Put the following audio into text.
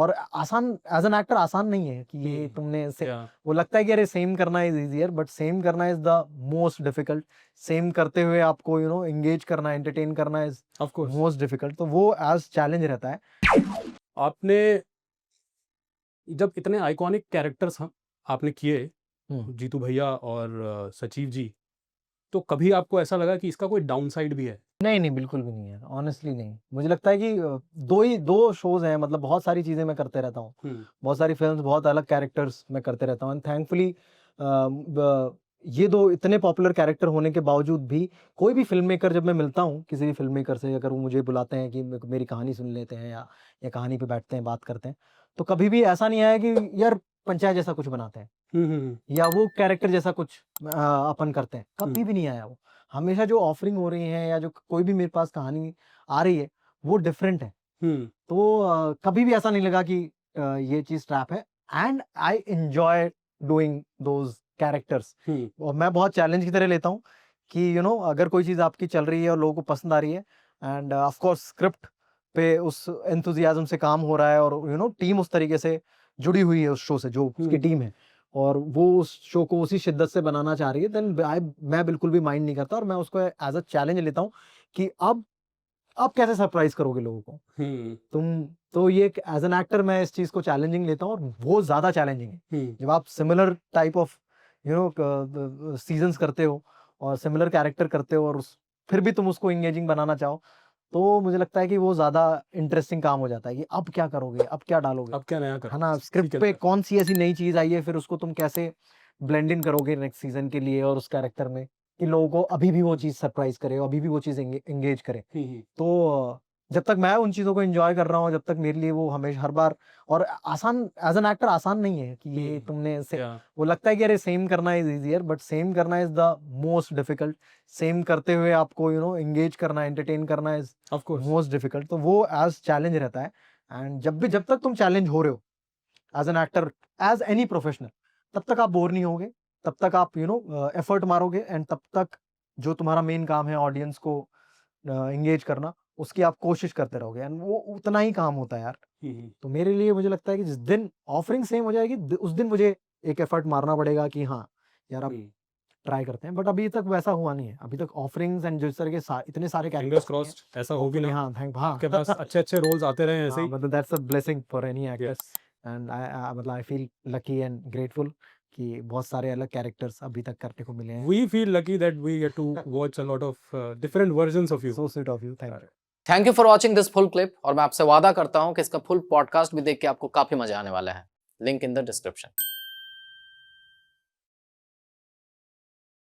और आसान as an actor आसान नहीं है कि ये तुमने से वो लगता है कि अरे सेम करना इज इजियर, बट सेम करना is the most difficult. Same करते हुए आपको एंगेज करना, एंटरटेन करना is of course most difficult. तो वो एज चैलेंज रहता है। आपने जब इतने आइकॉनिक कैरेक्टर्स आपने किए, जीतू भैया और सचिव जी, तो कभी आपको ऐसा लगा कि इसका कोई डाउन साइड भी है? नहीं, बिल्कुल भी नहीं है, ऑनेस्टली नहीं। मुझे लगता है कि दो शोज हैं, मतलब बहुत सारी चीजें मैं करते रहता हूँ, बहुत सारी फिल्म्स, बहुत अलग कैरेक्टर्स मैं करते रहता हूँ। एंड थैंकफुली ये दो इतने पॉपुलर कैरेक्टर होने के बावजूद भी कोई भी फिल्म मेकर, जब मैं मिलता हूँ किसी भी फिल्म मेकर से, अगर वो मुझे बुलाते हैं कि मेरी कहानी सुन लेते हैं या कहानी पे बैठते हैं, बात करते हैं, तो कभी भी ऐसा नहीं आया कि यार पंचायत जैसा कुछ बनाते हैं या वो कैरेक्टर जैसा कुछ अपन करते हैं, कभी भी नहीं आया वो। हमेशा जो ऑफरिंग हो रही है या जो कोई भी मेरे पास कहानी आ रही है वो डिफरेंट है। तो कभी भी ऐसा नहीं लगा कि ये चीज ट्रैप है। And I enjoy doing those characters. और मैं बहुत चैलेंज की तरह लेता हूँ कि अगर कोई चीज आपकी चल रही है और लोगों को पसंद आ रही है, एंड ऑफ कोर्स स्क्रिप्ट पे उस एंथुजियाज्म से काम हो रहा है, और टीम उस तरीके से जुड़ी हुई है उस शो से, जो उसकी टीम है, और वो उस शो को उसी शिद्दत से बनाना चाह रही है, देन मैं बिल्कुल भी माइंड नहीं करता, और मैं उसको एज अ चैलेंज लेता हूँ कि अब कैसे सरप्राइज करोगे लोगों को तुम। तो ये एज एन एक्टर मैं इस चीज को चैलेंजिंग लेता हूँ, और वो ज्यादा चैलेंजिंग है जब आप सिमिलर टाइप ऑफ सीजन्स करते हो और सिमिलर कैरेक्टर करते हो, और फिर भी तुम उसको इंगेजिंग बनाना चाहो, तो मुझे लगता है कि वो ज्यादा इंटरेस्टिंग काम हो जाता है कि अब क्या करोगे, अब क्या डालोगे, अब क्या नया है ना। स्क्रिप्ट पे कौन सी ऐसी नई चीज आई है, फिर उसको तुम कैसे ब्लेंड इन करोगे नेक्स्ट सीजन के लिए और उस कैरेक्टर में, कि लोगों को अभी भी वो चीज सरप्राइज करे और अभी भी वो चीज एंगेज करे। तो जब तक मैं उन चीजों को एंजॉय कर रहा हूँ, जब तक मेरे लिए वो हमेशा हर बार, और आसान एज एन एक्टर आसान नहीं है कि ये तुमने से वो लगता है कि अरे सेम करना इज इजियर, बट सेम करना is the most difficult. Same करते हुए आपको एंगेज करना, एंटरटेन करना is of course most difficult. तो वो एज चैलेंज रहता है। एंड जब तक तुम चैलेंज हो रहे हो as an actor, as any professional, तब तक आप बोर नहीं होगे, तब तक आप एफर्ट मारोगे, एंड तब तक जो तुम्हारा मेन काम है ऑडियंस को एंगेज करना, उसकी आप कोशिश करते रहोगे, एंड वो उतना ही काम होता है यार। तो मेरे लिए मुझे लगता है कि जिस दिन ऑफरिंग सेम हो जाएगी, उस दिन मुझे एक एफर्ट मारना पड़ेगा कि हाँ यार अब ट्राई करते हैं। बट अभी तक वैसा हुआ नहीं है, अभी तक ऑफरिंग्स एंड जिस तरह के इतने सारे फिंगर्स क्रॉस्ड ऐसा हो भी ना। हाँ थैंक हाँ आपके पास अच्छे रोल्स आते रहे ऐसे ही। मतलब that's a blessing for any actor. And मतलब I feel lucky and grateful कि बहुत सारे अलग कैरेक्टर्स अभी तक करने को मिले हैं। We feel lucky that we get to watch a lot of different versions of you. So sweet of you, thank you. Thank you for watching this full clip, और मैं आपसे वादा करता हूं कि इसका फुल पॉडकास्ट भी देख के आपको काफी मजा आने वाला है। Link in the description.